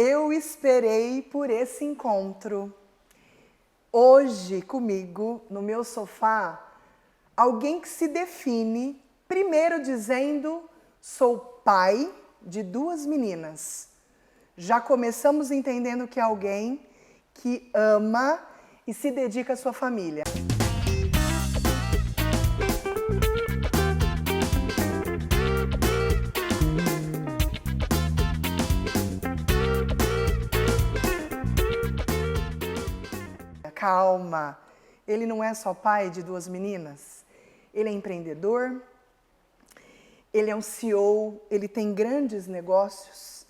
Eu esperei por esse encontro. Hoje, comigo, no meu sofá, alguém que se define, primeiro dizendo, sou pai de 2 meninas. Já começamos entendendo que é alguém que ama e se dedica à sua família. Calma, ele não é só pai de 2 meninas, ele é empreendedor, ele é um CEO, ele tem grandes negócios,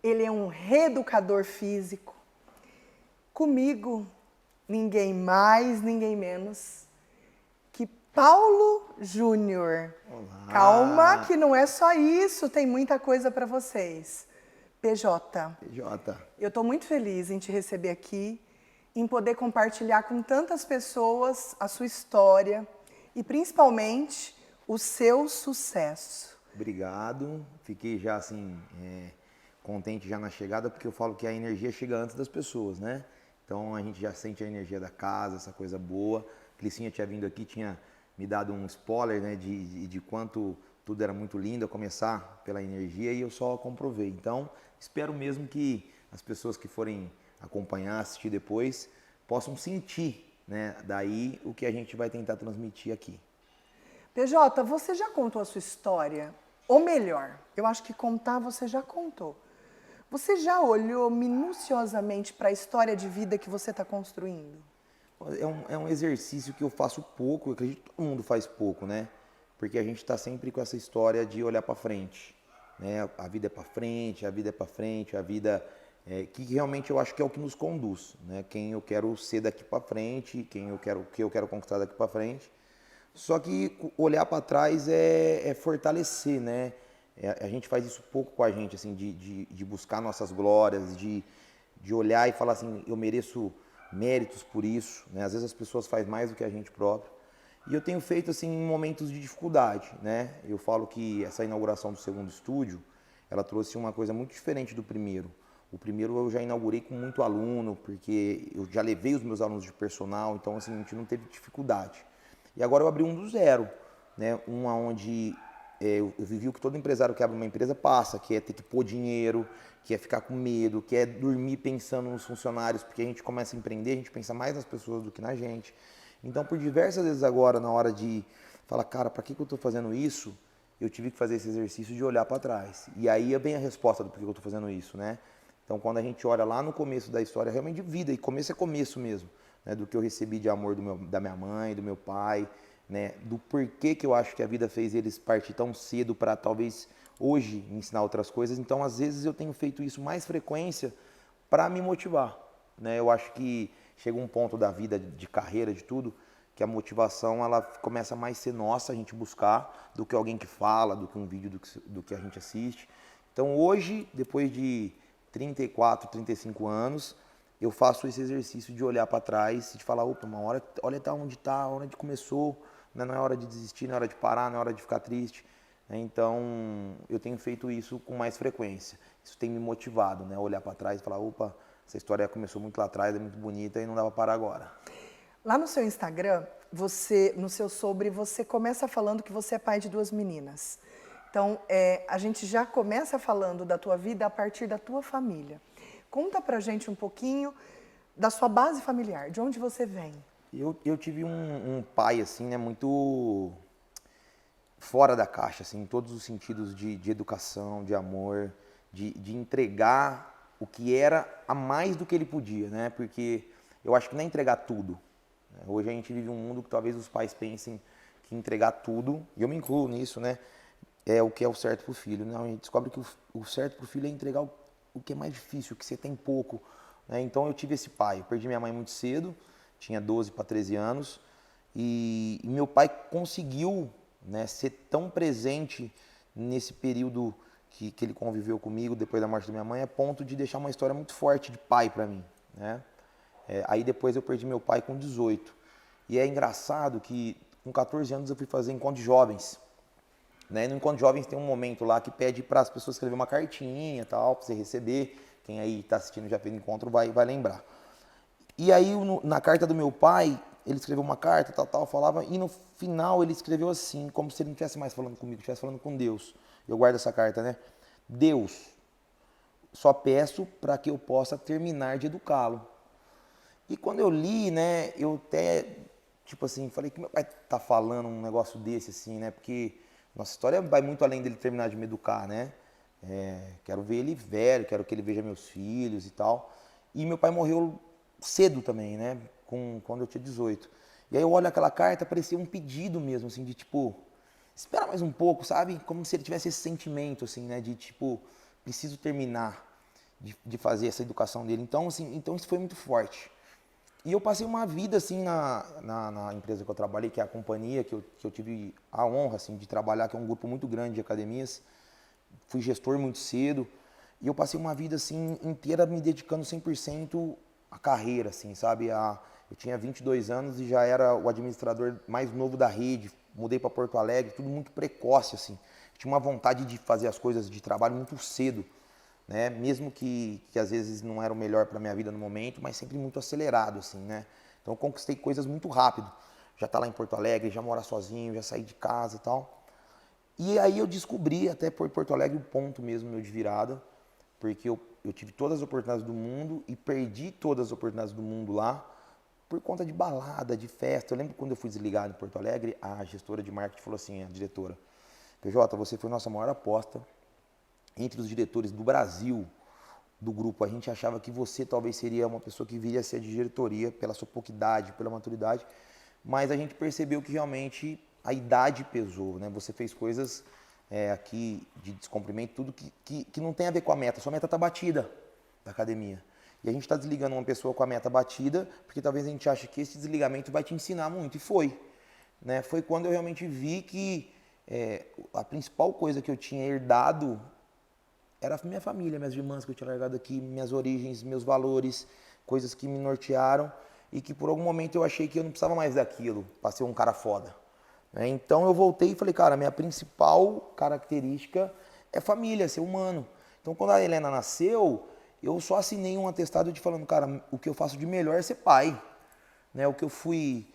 ele é um reeducador físico. Comigo, ninguém mais, ninguém menos que Paulo Júnior. Olá. Calma que não é só isso, tem muita coisa para vocês. PJ, eu estou muito feliz em te receber aqui, em poder compartilhar com tantas pessoas a sua história e principalmente o seu sucesso. Obrigado. Fiquei já assim, contente já na chegada, porque eu falo que a energia chega antes das pessoas, né? Então a gente já sente a energia da casa, essa coisa boa. Clicinha tinha vindo aqui, tinha me dado um spoiler, né, de quanto tudo era muito lindo, a começar pela energia, e eu só comprovei. Então, espero mesmo que as pessoas que forem acompanhar, assistir depois, possam sentir, né, daí o que a gente vai tentar transmitir aqui. PJ, você já contou a sua história? Ou melhor, eu acho que contar você já contou. Você já olhou minuciosamente para a história de vida que você está construindo? É um exercício que eu faço pouco, eu acredito que todo mundo faz pouco, né? Porque a gente está sempre com essa história de olhar para frente, né? A vida é para frente, a vida é para frente, a vida que realmente eu acho que é o que nos conduz, né? Quem eu quero ser daqui para frente, o que eu quero conquistar daqui para frente. Só que olhar para trás é fortalecer, né? A gente faz isso pouco com a gente, assim, de buscar nossas glórias, de olhar e falar assim, eu mereço méritos por isso, né? Às vezes as pessoas fazem mais do que a gente próprio. E eu tenho feito assim em momentos de dificuldade, né? Eu falo que essa inauguração do segundo estúdio, ela trouxe uma coisa muito diferente do primeiro. O primeiro eu já inaugurei com muito aluno, porque eu já levei os meus alunos de personal, então assim, a gente não teve dificuldade. E agora eu abri um do zero, né? Um onde eu vivi o que todo empresário que abre uma empresa passa, que é ter que pôr dinheiro, que é ficar com medo, que é dormir pensando nos funcionários, porque a gente começa a empreender, a gente pensa mais nas pessoas do que na gente. Então, por diversas vezes agora, na hora de falar, cara, para que eu estou fazendo isso? Eu tive que fazer esse exercício de olhar para trás. E aí vem a resposta do porquê eu estou fazendo isso, né? Então, quando a gente olha lá no começo da história, realmente de vida, e começo é começo mesmo, né? Do que eu recebi de amor da minha mãe, do meu pai, né? Do porquê que eu acho que a vida fez eles partir tão cedo para talvez hoje me ensinar outras coisas. Então, às vezes eu tenho feito isso mais frequência para me motivar, né? Eu acho que chega um ponto da vida, de carreira, de tudo, que a motivação ela começa mais a ser nossa, a gente buscar, do que alguém que fala, do que um vídeo do que a gente assiste. Então hoje, depois de 34, 35 anos, eu faço esse exercício de olhar para trás e de falar, opa, uma hora, olha tá onde começou, né? Não é hora de desistir, não é hora de parar, não é hora de ficar triste. Então, eu tenho feito isso com mais frequência. Isso tem me motivado, né? Olhar para trás e falar, opa, essa história começou muito lá atrás, é muito bonita e não dá para parar agora. Lá no seu Instagram, no seu sobre, você começa falando que você é pai de 2 meninas. Então, a gente já começa falando da tua vida a partir da tua família. Conta pra gente um pouquinho da sua base familiar, de onde você vem. Eu tive um pai, assim, né, muito fora da caixa, assim, em todos os sentidos de educação, de amor, de entregar o que era a mais do que ele podia, né? Porque eu acho que não é entregar tudo. Né? Hoje a gente vive um mundo que talvez os pais pensem que entregar tudo, e eu me incluo nisso, né? É o que é o certo para o filho. Não, a gente descobre que o certo para o filho é entregar o que é mais difícil, o que você tem pouco. Né? Então eu tive esse pai. Eu perdi minha mãe muito cedo, tinha 12 para 13 anos, e meu pai conseguiu, né, ser tão presente nesse período que ele conviveu comigo depois da morte da minha mãe, a ponto de deixar uma história muito forte de pai para mim. Né? Aí depois eu perdi meu pai com 18. E é engraçado que com 14 anos eu fui fazer encontro de jovens. Né? No encontro de jovens tem um momento lá que pede para as pessoas escrever uma cartinha, tal, para você receber. Quem aí está assistindo já fez encontro vai lembrar. E aí, na carta do meu pai, ele escreveu uma carta, tal, falava, e no final ele escreveu assim, como se ele não estivesse mais falando comigo, estivesse falando com Deus. Eu guardo essa carta, né? Deus, só peço para que eu possa terminar de educá-lo. E quando eu li, né, eu até, tipo assim, falei que meu pai tá falando um negócio desse, assim, né? Porque nossa história vai muito além dele terminar de me educar, né? Quero ver ele velho, quero que ele veja meus filhos e tal. E meu pai morreu cedo também, né? Quando eu tinha 18. E aí eu olho aquela carta, parecia um pedido mesmo, assim, de tipo, espera mais um pouco, sabe? Como se ele tivesse esse sentimento, assim, né? De tipo, preciso terminar de fazer essa educação dele. Então, assim, então isso foi muito forte. E eu passei uma vida, assim, na empresa que eu trabalhei, que é a companhia, que eu tive a honra, assim, de trabalhar, que é um grupo muito grande de academias. Fui gestor muito cedo. E eu passei uma vida, assim, inteira me dedicando 100% à carreira, assim, sabe? Eu tinha 22 anos e já era o administrador mais novo da rede. Mudei para Porto Alegre, tudo muito precoce, assim. Tinha uma vontade de fazer as coisas de trabalho muito cedo, né? Mesmo que às vezes não era o melhor para minha vida no momento, mas sempre muito acelerado, assim, né? Então eu conquistei coisas muito rápido. Já tá lá em Porto Alegre, já morar sozinho, já saí de casa e tal. E aí eu descobri até por Porto Alegre o ponto mesmo meu de virada, porque eu tive todas as oportunidades do mundo e perdi todas as oportunidades do mundo lá por conta de balada, de festa. Eu lembro quando eu fui desligado em Porto Alegre, a gestora de marketing falou assim, a diretora, PJ, você foi nossa maior aposta entre os diretores do Brasil, do grupo. A gente achava que você talvez seria uma pessoa que viria a ser de diretoria pela sua pouca idade, pela maturidade, mas a gente percebeu que realmente a idade pesou, né? Você fez coisas aqui de descumprimento, tudo que não tem a ver com a meta, sua meta está batida da academia. E a gente está desligando uma pessoa com a meta batida, porque talvez a gente ache que esse desligamento vai te ensinar muito, e foi. Né? Foi quando eu realmente vi que a principal coisa que eu tinha herdado era a minha família, minhas irmãs que eu tinha largado aqui, minhas origens, meus valores, coisas que me nortearam e que por algum momento eu achei que eu não precisava mais daquilo para ser um cara foda. Né? Então eu voltei e falei, cara, minha principal característica é família, ser humano. Então quando a Helena nasceu, eu só assinei um atestado de falando, cara, o que eu faço de melhor é ser pai. Né? O que eu fui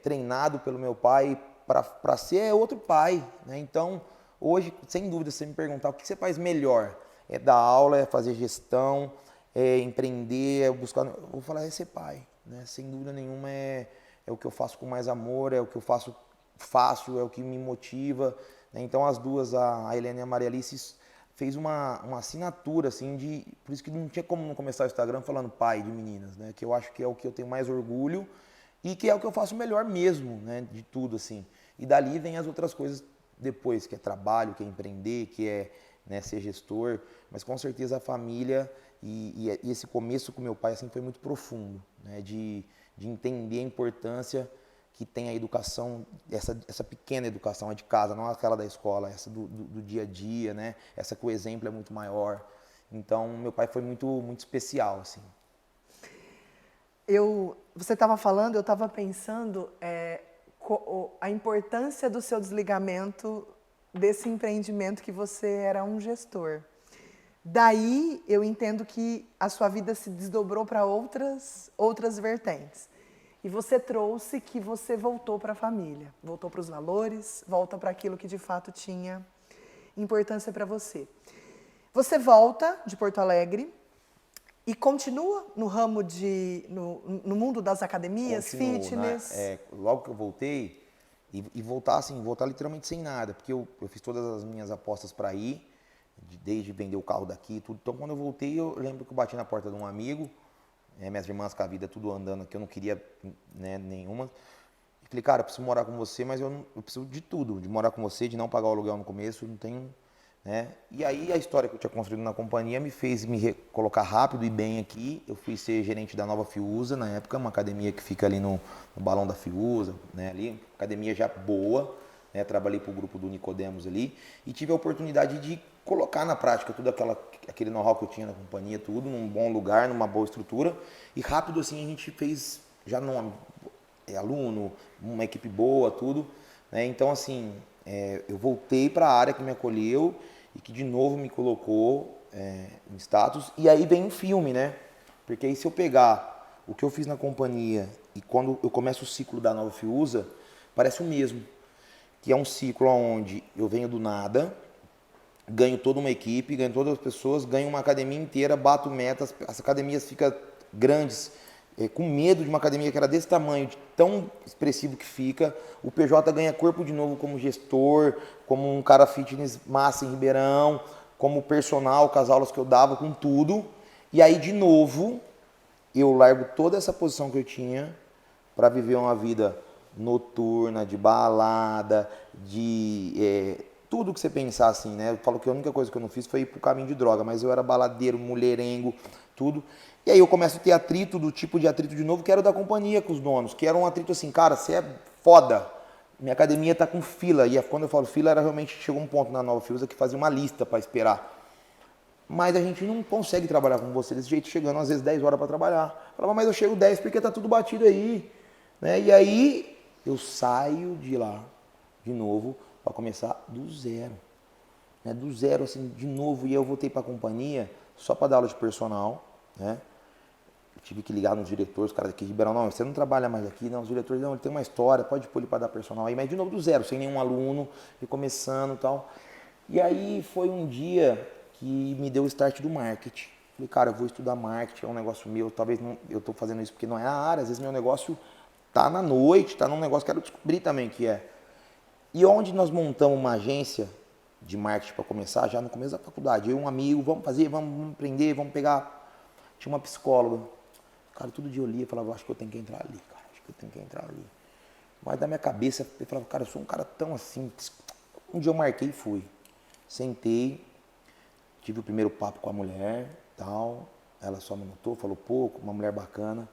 treinado pelo meu pai para ser é outro pai. Né? Então, hoje, sem dúvida, se você me perguntar o que você faz melhor, é dar aula, é fazer gestão, é empreender, é buscar... Eu vou falar, é ser pai. Né? Sem dúvida nenhuma, é o que eu faço com mais amor, é o que eu faço fácil, é o que me motiva. Né? Então, as duas, a Helena e a Maria Alice, fez uma assinatura, assim, de... Por isso que não tinha como não começar o Instagram falando pai de meninas, né? Que eu acho que é o que eu tenho mais orgulho e que é o que eu faço melhor mesmo, né? De tudo, assim. E dali vem as outras coisas depois, que é trabalho, que é empreender, que é, né, ser gestor. Mas com certeza a família e esse começo com meu pai, assim, foi muito profundo, né? De entender a importância que tem a educação, essa pequena educação, a de casa, não aquela da escola, essa do dia a dia, né? Essa que o exemplo é muito maior. Então, meu pai foi muito, muito especial, assim. Você estava falando, eu estava pensando a importância do seu desligamento desse empreendimento que você era um gestor. Daí eu entendo que a sua vida se desdobrou para outras vertentes. E você trouxe que você voltou para a família, voltou para os valores, volta para aquilo que de fato tinha importância para você. Você volta de Porto Alegre e continua no ramo no mundo das academias, Continuo, fitness? né? Logo que eu voltei, e voltar assim, voltar literalmente sem nada, porque eu fiz todas as minhas apostas para ir, desde vender o carro daqui e tudo. Então quando eu voltei, eu lembro que eu bati na porta de um amigo, minhas irmãs com a vida tudo andando aqui, eu não queria, né, nenhuma. E falei, cara, eu preciso morar com você, mas eu preciso de tudo, de morar com você, de não pagar o aluguel no começo, não tenho, né? E aí a história que eu tinha construído na companhia me fez colocar rápido e bem aqui. Eu fui ser gerente da Nova Fiuza na época, uma academia que fica ali no Balão da Fiuza, né, ali, academia já boa, né? Trabalhei para o grupo do Nicodemos ali e tive a oportunidade de colocar na prática tudo aquele know-how que eu tinha na companhia, tudo num bom lugar, numa boa estrutura, e rápido assim a gente fez já num aluno, uma equipe boa, tudo, né? Então assim, eu voltei para a área que me acolheu e que de novo me colocou em status, e aí vem um filme, né? Porque aí se eu pegar o que eu fiz na companhia e quando eu começo o ciclo da Nova Fiusa, parece o mesmo. Que é um ciclo onde eu venho do nada, ganho toda uma equipe, ganho todas as pessoas, ganho uma academia inteira, bato metas, as academias ficam grandes, com medo de uma academia que era desse tamanho, de tão expressivo que fica. O PJ ganha corpo de novo como gestor, como um cara fitness massa em Ribeirão, como personal, com as aulas que eu dava, com tudo. E aí, de novo, eu largo toda essa posição que eu tinha para viver uma vida noturna, de balada, de tudo que você pensar assim, né? Eu falo que a única coisa que eu não fiz foi ir pro caminho de droga, mas eu era baladeiro, mulherengo, tudo. E aí eu começo a ter atrito, do tipo de atrito de novo, que era o da companhia com os donos, que era um atrito assim, cara, você é foda, minha academia tá com fila. E quando eu falo fila, era realmente, chegou um ponto na Nova Fiusa que fazia uma lista para esperar. Mas a gente não consegue trabalhar com você desse jeito, chegando às vezes 10 horas para trabalhar. Eu falava, mas eu chego 10 porque tá tudo batido aí. Né? E aí eu saio de lá, de novo, para começar do zero. Né? Do zero, assim, de novo. E eu voltei para a companhia só para dar aula de personal. Né? Eu tive que ligar nos diretores, os caras aqui de Ribeirão, não, você não trabalha mais aqui, não, os diretores, não, ele tem uma história, pode pôr ele para dar personal aí, mas de novo do zero, sem nenhum aluno, e começando e tal. E aí foi um dia que me deu o start do marketing. Falei, cara, eu vou estudar marketing, é um negócio meu, talvez não, eu estou fazendo isso porque não é a área, às vezes meu negócio tá na noite, tá num negócio que eu quero descobrir também o que é. E onde nós montamos uma agência de marketing para começar, já no começo da faculdade, eu e um amigo, vamos fazer, vamos aprender, vamos pegar. Tinha uma psicóloga, cara, todo dia eu lia e falava, acho que eu tenho que entrar ali, cara, acho que eu tenho que entrar ali. Mas da minha cabeça, eu falava, cara, eu sou um cara tão assim. Um dia eu marquei e fui. Sentei, tive o primeiro papo com a mulher, tal, ela só me notou, falou pouco, uma mulher bacana.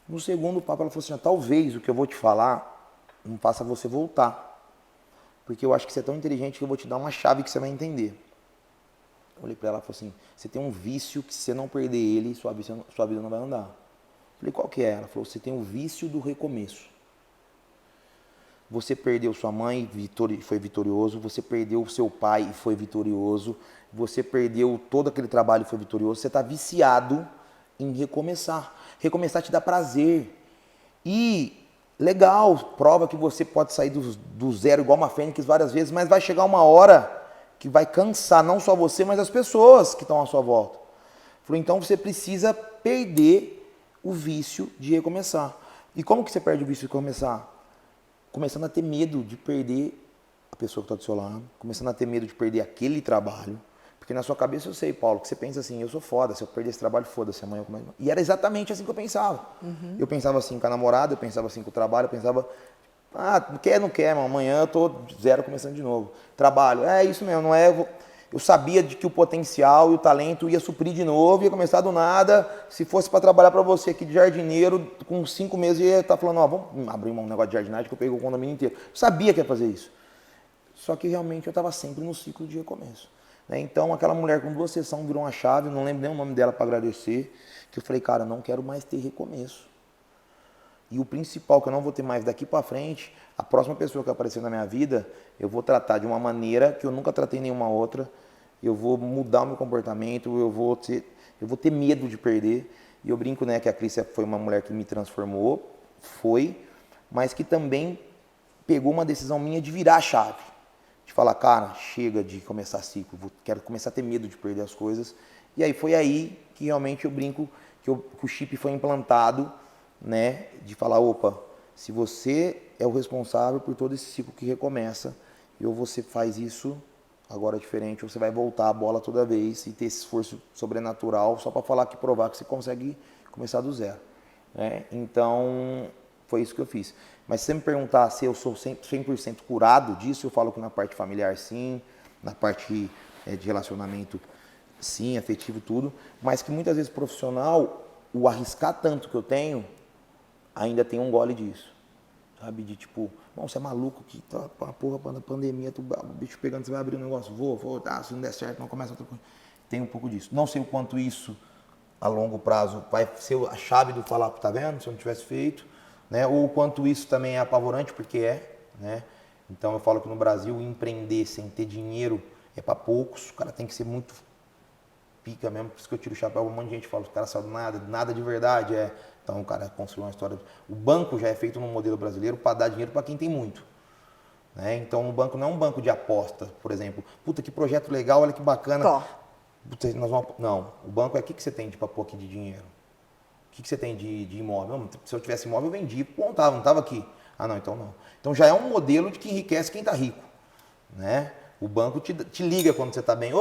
No segundo papo ela falou assim, talvez o que eu vou te falar não faça você voltar. Porque eu acho que você é tão inteligente que eu vou te dar uma chave que você vai entender. Eu olhei pra ela e falei assim, você tem um vício que se você não perder ele, sua vida não vai andar. Eu falei, qual que é? Ela falou, você tem o vício do recomeço. Você perdeu sua mãe e foi vitorioso, você perdeu o seu pai e foi vitorioso, você perdeu todo aquele trabalho e foi vitorioso, você está viciado em recomeçar. Recomeçar te dá prazer. E legal, prova que você pode sair do zero igual uma fênix várias vezes, mas vai chegar uma hora que vai cansar não só você, mas as pessoas que estão à sua volta. Falou, então você precisa perder o vício de recomeçar. E como que você perde o vício de recomeçar? Começando a ter medo de perder a pessoa que está do seu lado, começando a ter medo de perder aquele trabalho, porque na sua cabeça eu sei, Paulo, que você pensa assim, eu sou foda, se eu perder esse trabalho, foda-se, amanhã eu começo. E era exatamente assim que eu pensava. Uhum. Eu pensava assim com a namorada, eu pensava assim com o trabalho, eu pensava, não quer, mas amanhã eu tô zero começando de novo. Trabalho, é isso mesmo, não é... Eu sabia de que o potencial e o talento ia suprir de novo, ia começar do nada. Se fosse para trabalhar para você aqui de jardineiro, com 5 meses ia estar falando, vamos abrir um negócio de jardinagem que eu peguei o condomínio inteiro. Eu sabia que ia fazer isso. Só que realmente eu estava sempre no ciclo de recomeço. Né? Então aquela mulher com 2 sessões virou uma chave, não lembro nem o nome dela para agradecer, que eu falei, cara, não quero mais ter recomeço. E o principal que eu não vou ter mais daqui para frente, a próxima pessoa que aparecer na minha vida, eu vou tratar de uma maneira que eu nunca tratei nenhuma outra. Eu vou mudar o meu comportamento, eu vou ter medo de perder. E eu brinco, né, que a Cris foi uma mulher que me transformou, mas que também pegou uma decisão minha de virar a chave. De falar, cara, chega de começar ciclo, quero começar a ter medo de perder as coisas. E aí foi aí que realmente eu brinco que o chip foi implantado, né, de falar, opa, se você é o responsável por todo esse ciclo que recomeça, ou você faz isso agora diferente, ou você vai voltar a bola toda vez e ter esse esforço sobrenatural só para falar que provar que você consegue começar do zero. Né? Então, foi isso que eu fiz. Mas se você me perguntar se eu sou 100% curado disso, eu falo que na parte familiar sim, na parte de relacionamento sim, afetivo tudo, mas que muitas vezes profissional, o arriscar tanto que eu tenho, ainda tem um gole disso. Sabe, de tipo, bom, você é maluco que tá a porra da pandemia, o bicho pegando, você vai abrir um negócio, se não der certo, não começa outra coisa. Tem um pouco disso. Não sei o quanto isso, a longo prazo, vai ser a chave do falar, tá vendo, se eu não tivesse feito, né? Ou o quanto isso também é apavorante, porque né? Então eu falo que no Brasil, empreender sem ter dinheiro é para poucos, o cara tem que ser muito pica mesmo, por isso que eu tiro o chapéu, um monte de gente fala, os caras são nada de verdade, Então o cara construiu uma história. O banco já é feito no modelo brasileiro para dar dinheiro para quem tem muito. Né? Então o banco não é um banco de aposta, por exemplo. Puta, que projeto legal, olha que bacana. Puta, não, o banco é o que você tem para pôr aqui de dinheiro? O que você tem de imóvel? Não, se eu tivesse imóvel, eu vendi, montava, não estava aqui. Ah, não, então não. Então já é um modelo de que enriquece quem está rico. Né? O banco te liga quando você está bem.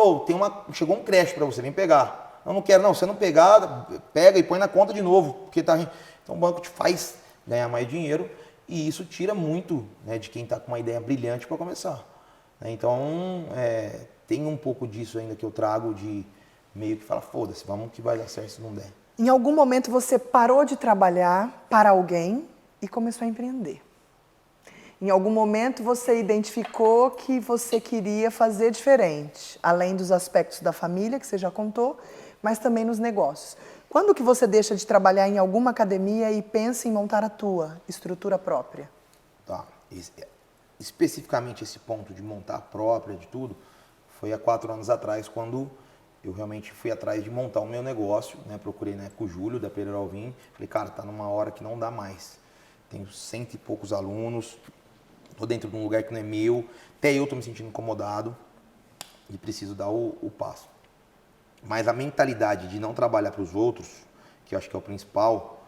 Chegou um crédito para você, vem pegar. Não quero, não. Se você não pegar, pega e põe na conta de novo. Porque tá... Então o banco te faz ganhar mais dinheiro e isso tira muito, né, de quem está com uma ideia brilhante para começar. Então tem um pouco disso ainda que eu trago de meio que fala, foda-se, vamos que vai dar certo se não der. Em algum momento você parou de trabalhar para alguém e começou a empreender. Em algum momento você identificou que você queria fazer diferente, além dos aspectos da família, que você já contou, mas também nos negócios. Quando que você deixa de trabalhar em alguma academia e pensa em montar a tua estrutura própria? Tá. Especificamente esse ponto de montar a própria, de tudo, foi há 4 anos atrás, quando eu realmente fui atrás de montar o meu negócio, né? Procurei com o Júlio, da Pereira Alvim, falei, cara, tá numa hora que não dá mais. Tenho 100 e poucos alunos, estou dentro de um lugar que não é meu, até eu estou me sentindo incomodado e preciso dar o passo. Mas a mentalidade de não trabalhar para os outros, que eu acho que é o principal,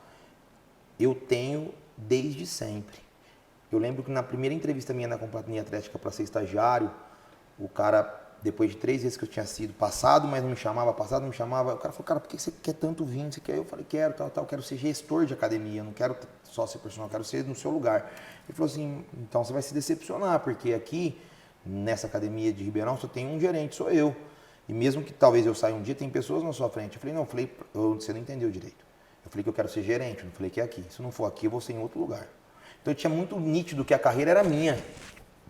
eu tenho desde sempre. Eu lembro que na primeira entrevista minha na Companhia Atlética para ser estagiário, o cara, depois de 3 vezes que eu tinha sido passado, mas não me chamava, o cara falou, cara, por que você quer tanto vir? Você quer? Eu falei, quero, quero ser gestor de academia, não quero só ser personal, quero ser no seu lugar. Ele falou assim, então você vai se decepcionar, porque aqui, nessa academia de Ribeirão, só tem um gerente, sou eu. E mesmo que talvez eu saia um dia, tem pessoas na sua frente. Eu falei, não, você não entendeu direito. Eu falei que eu quero ser gerente, eu não falei que é aqui. Se não for aqui, eu vou ser em outro lugar. Então eu tinha muito nítido que a carreira era minha,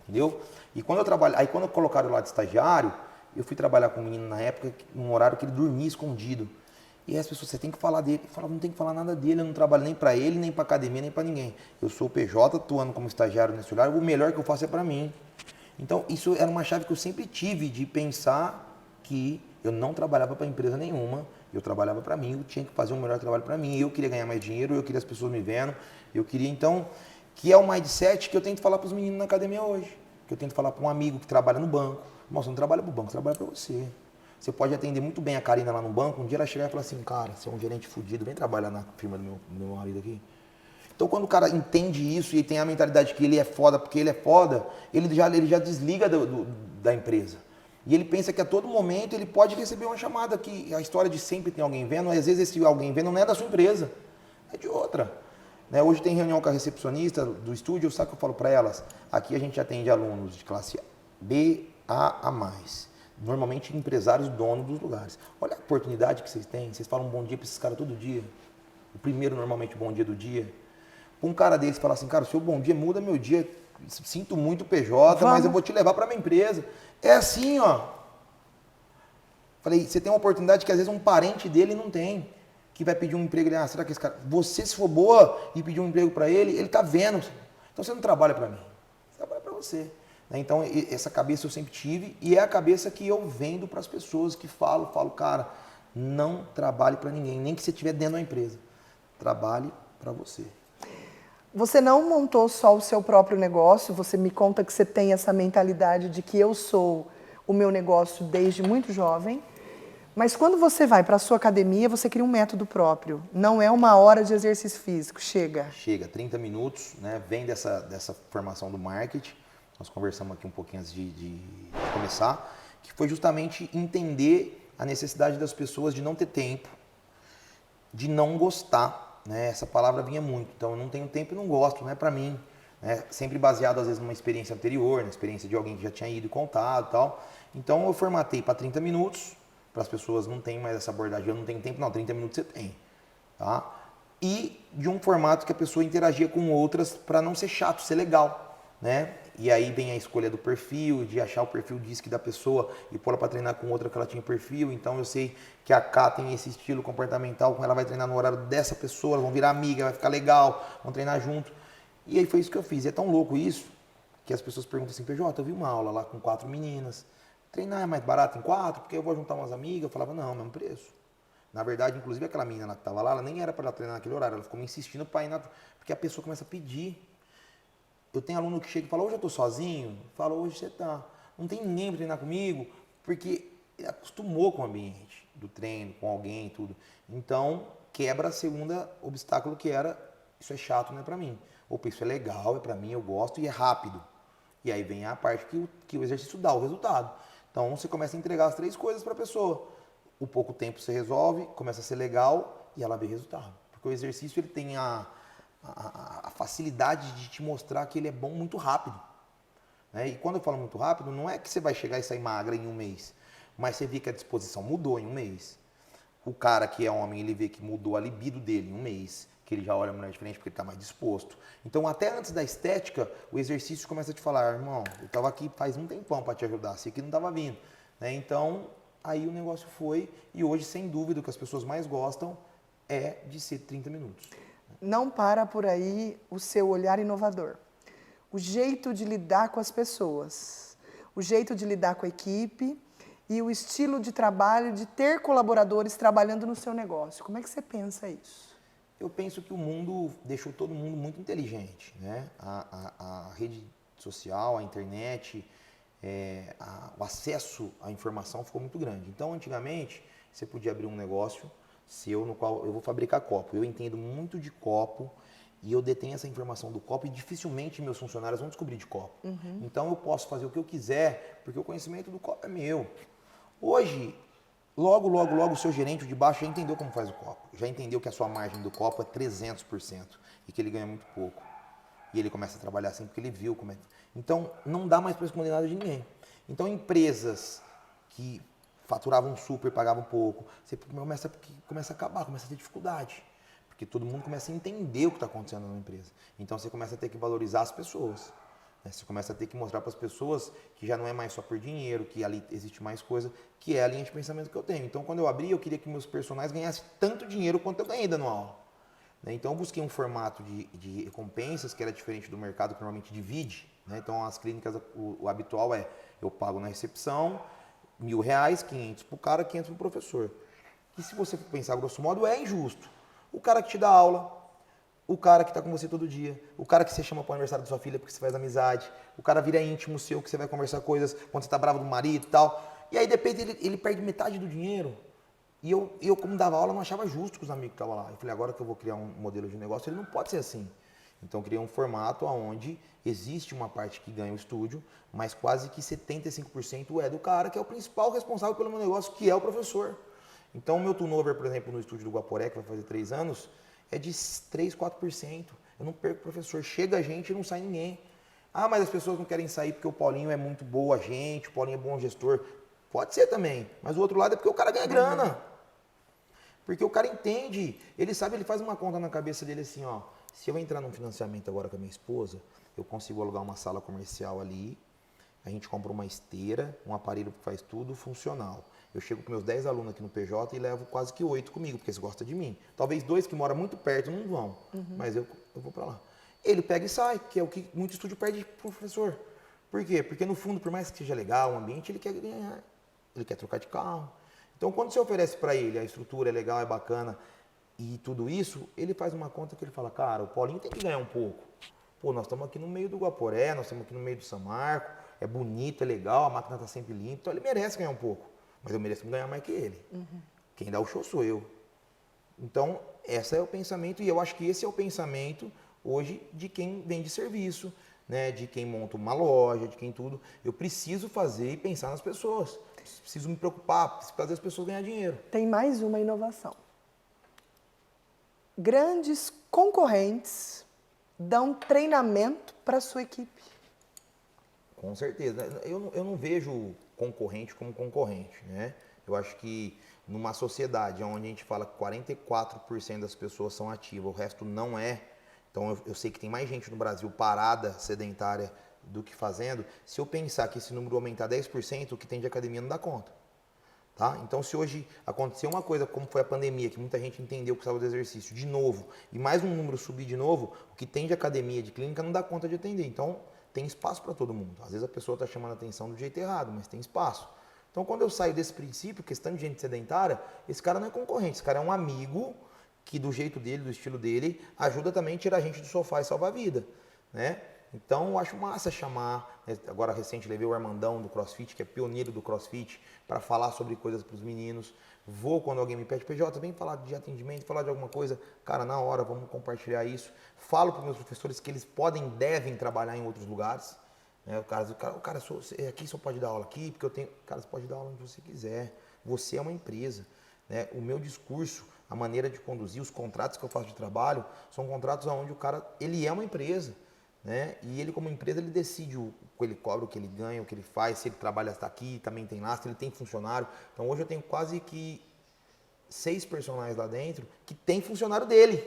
entendeu? E quando quando colocaram lá de estagiário, eu fui trabalhar com um menino na época, num horário que ele dormia escondido. E aí as pessoas, você tem que falar dele. Eu falava, não tem que falar nada dele, eu não trabalho nem para ele, nem para academia, nem para ninguém. Eu sou o PJ, atuando como estagiário nesse horário, o melhor que eu faço é para mim. Então isso era uma chave que eu sempre tive de pensar que eu não trabalhava para empresa nenhuma, eu trabalhava para mim, eu tinha que fazer um melhor trabalho para mim, eu queria ganhar mais dinheiro, eu queria as pessoas me vendo, eu queria então, que é o mindset que eu tento falar para os meninos na academia hoje, que eu tento falar para um amigo que trabalha no banco, você não trabalha para o banco, você trabalha para você. Você pode atender muito bem a Karina lá no banco, um dia ela chegar e falar assim, cara, você é um gerente fudido, vem trabalhar na firma do meu marido aqui. Então quando o cara entende isso e tem a mentalidade que ele é foda porque ele é foda, ele já desliga da empresa. E ele pensa que a todo momento ele pode receber uma chamada, que a história de sempre tem alguém vendo, às vezes esse alguém vendo não é da sua empresa, é de outra. Né? Hoje tem reunião com a recepcionista do estúdio, sabe o que eu falo para elas? Aqui a gente atende alunos de classe B, A mais. Normalmente empresários donos dos lugares. Olha a oportunidade que vocês têm, vocês falam um bom dia para esses caras todo dia. O primeiro normalmente bom dia do dia. Um cara desse fala assim, cara, o seu bom dia muda meu dia, sinto muito PJ, mas eu vou te levar para minha empresa. É assim, ó. Falei, você tem uma oportunidade que às vezes um parente dele não tem, que vai pedir um emprego, ele, será que esse cara, você se for boa e pedir um emprego para ele tá vendo. Então você não trabalha para mim, você trabalha para você. Então essa cabeça eu sempre tive e é a cabeça que eu vendo para as pessoas que falo, cara, não trabalhe para ninguém, nem que você estiver dentro da empresa. Trabalhe para você. Você não montou só o seu próprio negócio, você me conta que você tem essa mentalidade de que eu sou o meu negócio desde muito jovem, mas quando você vai para a sua academia, você cria um método próprio, não é uma hora de exercício físico, chega. Chega, 30 minutos, né? Vem dessa formação do marketing, nós conversamos aqui um pouquinho antes de começar, que foi justamente entender a necessidade das pessoas de não ter tempo, de não gostar. Né? Essa palavra vinha muito, então eu não tenho tempo e não gosto, não é para mim. Né? Sempre baseado às vezes numa experiência anterior, na experiência de alguém que já tinha ido e contado e tal. Então eu formatei para 30 minutos, para as pessoas não terem mais essa abordagem, eu não tenho tempo, não, 30 minutos você tem. Tá? E de um formato que a pessoa interagia com outras para não ser chato, ser legal. Né? E aí vem a escolha do perfil, de achar o perfil DISC da pessoa e pôr ela para treinar com outra que ela tinha perfil. Então eu sei que a K tem esse estilo comportamental, ela vai treinar no horário dessa pessoa, elas vão virar amiga, vai ficar legal, vão treinar junto. E aí foi isso que eu fiz. E é tão louco isso, que as pessoas perguntam assim, PJ, eu vi uma aula lá com 4 meninas, treinar é mais barato em 4, porque eu vou juntar umas amigas. Eu falava, não, mesmo preço. Na verdade, inclusive aquela menina lá que estava lá, ela nem era para ela treinar naquele horário, ela ficou me insistindo para ir porque a pessoa começa a pedir. Eu tenho aluno que chega e fala, hoje eu tô sozinho? Fala, hoje você tá. Não tem ninguém para treinar comigo, porque ele acostumou com o ambiente do treino, com alguém e tudo. Então, quebra a segunda obstáculo que era, isso é chato, não é para mim. Opa, isso é legal, é para mim, eu gosto e é rápido. E aí vem a parte que o exercício dá o resultado. Então, você começa a entregar as 3 coisas para a pessoa. O pouco tempo você resolve, começa a ser legal e ela vê resultado. Porque o exercício ele tem a facilidade de te mostrar que ele é bom muito rápido. Né? E quando eu falo muito rápido, não é que você vai chegar e sair magra em um mês, mas você vê que a disposição mudou em um mês. O cara que é homem, ele vê que mudou a libido dele em um mês, que ele já olha a mulher diferente porque ele está mais disposto. Então, até antes da estética, o exercício começa a te falar, irmão, eu estava aqui faz um tempão para te ajudar, sei que não estava vindo. Né? Então, aí o negócio foi, e hoje, sem dúvida, o que as pessoas mais gostam é de ser 30 minutos. Não para por aí o seu olhar inovador. O jeito de lidar com as pessoas, o jeito de lidar com a equipe e o estilo de trabalho de ter colaboradores trabalhando no seu negócio. Como é que você pensa isso? Eu penso que o mundo deixou todo mundo muito inteligente. Né? A rede social, a internet, o acesso à informação ficou muito grande. Então, antigamente, você podia abrir um negócio seu no qual eu vou fabricar copo. Eu entendo muito de copo e eu detenho essa informação do copo e dificilmente meus funcionários vão descobrir de copo. Então, eu posso fazer o que eu quiser porque o conhecimento do copo é meu. Hoje, logo o seu gerente de baixo já entendeu como faz o copo. Já entendeu que a sua margem do copo é 300% e que ele ganha muito pouco. E ele começa a trabalhar assim porque ele viu como é. Então, não dá mais para esconder nada de ninguém. Então, empresas que faturavam super, pagavam pouco, você começa a acabar, começa a ter dificuldade. Porque todo mundo começa a entender o que está acontecendo na empresa. Então, você começa a ter que valorizar as pessoas. Você começa a ter que mostrar para as pessoas que já não é mais só por dinheiro, que ali existe mais coisa, que é a linha de pensamento que eu tenho. Então, quando eu abri, eu queria que meus personagens ganhassem tanto dinheiro quanto eu ganhei dando aula. Então, eu busquei um formato de recompensas que era diferente do mercado que normalmente divide. Então, as clínicas, o habitual é, eu pago na recepção, R$1.000, 500 para o cara, 500 para o professor. E se você for pensar grosso modo, é injusto. O cara que te dá aula, o cara que está com você todo dia, o cara que você chama para o aniversário da sua filha porque você faz amizade, o cara vira íntimo seu, que você vai conversar coisas quando você está bravo do marido e tal. E aí, de repente, ele perde metade do dinheiro. E eu, como dava aula, não achava justo com os amigos que estavam lá. Eu falei, agora que eu vou criar um modelo de negócio, ele não pode ser assim. Então, eu criei um formato onde existe uma parte que ganha o estúdio, mas quase que 75% é do cara, que é o principal responsável pelo meu negócio, que é o professor. Então, o meu turnover, por exemplo, no estúdio do Guaporé, que vai fazer 3 anos, é de 3, 4%. Eu não perco o professor. Chega a gente e não sai ninguém. Ah, mas as pessoas não querem sair porque o Paulinho é muito boa gente, o Paulinho é bom gestor. Pode ser também, mas o outro lado é porque o cara ganha grana. Porque o cara entende, ele sabe, ele faz uma conta na cabeça dele assim, ó, se eu entrar num financiamento agora com a minha esposa, eu consigo alugar uma sala comercial ali, a gente compra uma esteira, um aparelho que faz tudo funcional. Eu chego com meus 10 alunos aqui no PJ e levo quase que 8 comigo, porque eles gostam de mim. Talvez 2 que moram muito perto não vão, mas eu vou para lá. Ele pega e sai, que é o que muito estúdio perde pro professor. Por quê? Porque no fundo, por mais que seja legal o ambiente, ele quer ganhar, ele quer trocar de carro. Então, quando você oferece para ele, a estrutura é legal, é bacana e tudo isso, ele faz uma conta que ele fala, cara, o Paulinho tem que ganhar um pouco. Pô, nós estamos aqui no meio do Guaporé, nós estamos aqui no meio do São Marco, é bonito, é legal, a máquina está sempre limpa, então ele merece ganhar um pouco. Mas eu mereço ganhar mais que ele. Quem dá o show sou eu. Então, esse é o pensamento, e eu acho que esse é o pensamento hoje de quem vende serviço, né, de quem monta uma loja, de quem tudo. Eu preciso fazer e pensar nas pessoas. Preciso me preocupar, preciso fazer as pessoas ganhar dinheiro. Tem mais uma inovação. Grandes concorrentes dão treinamento para a sua equipe. Com certeza. Eu não vejo concorrente como concorrente, né? Eu acho que numa sociedade onde a gente fala que 44% das pessoas são ativas, o resto não é. Então eu sei que tem mais gente no Brasil parada, sedentária, do que fazendo. Se eu pensar que esse número aumentar 10%, o que tem de academia não dá conta. Tá? Então, se hoje acontecer uma coisa como foi a pandemia, que muita gente entendeu que precisava do exercício de novo, e mais um número subir de novo, o que tem de academia, de clínica, não dá conta de atender. Então, tem espaço para todo mundo. Às vezes a pessoa está chamando a atenção do jeito errado, mas tem espaço. Então, quando eu saio desse princípio, questão de gente sedentária, esse cara não é concorrente, esse cara é um amigo que do jeito dele, do estilo dele, ajuda também a tirar a gente do sofá e salvar a vida, né? Então, eu acho massa chamar, né? Agora recente levei o Armandão do CrossFit, que é pioneiro do CrossFit, para falar sobre coisas para os meninos. Vou quando alguém me pede, PJ, vem falar de atendimento, falar de alguma coisa, cara, na hora, vamos compartilhar isso. Falo para os meus professores que eles podem, devem trabalhar em outros lugares. Né? O cara aqui só pode dar aula aqui, porque eu tenho. Cara, você pode dar aula onde você quiser. Você é uma empresa. Né? O meu discurso, a maneira de conduzir, os contratos que eu faço de trabalho, são contratos onde o cara, ele é uma empresa. Né? E ele, como empresa, ele decide o que ele cobra, o que ele ganha, o que ele faz, se ele trabalha hasta aqui, também tem lá, se ele tem funcionário. Então hoje eu tenho quase que 6 personagens lá dentro que tem funcionário dele.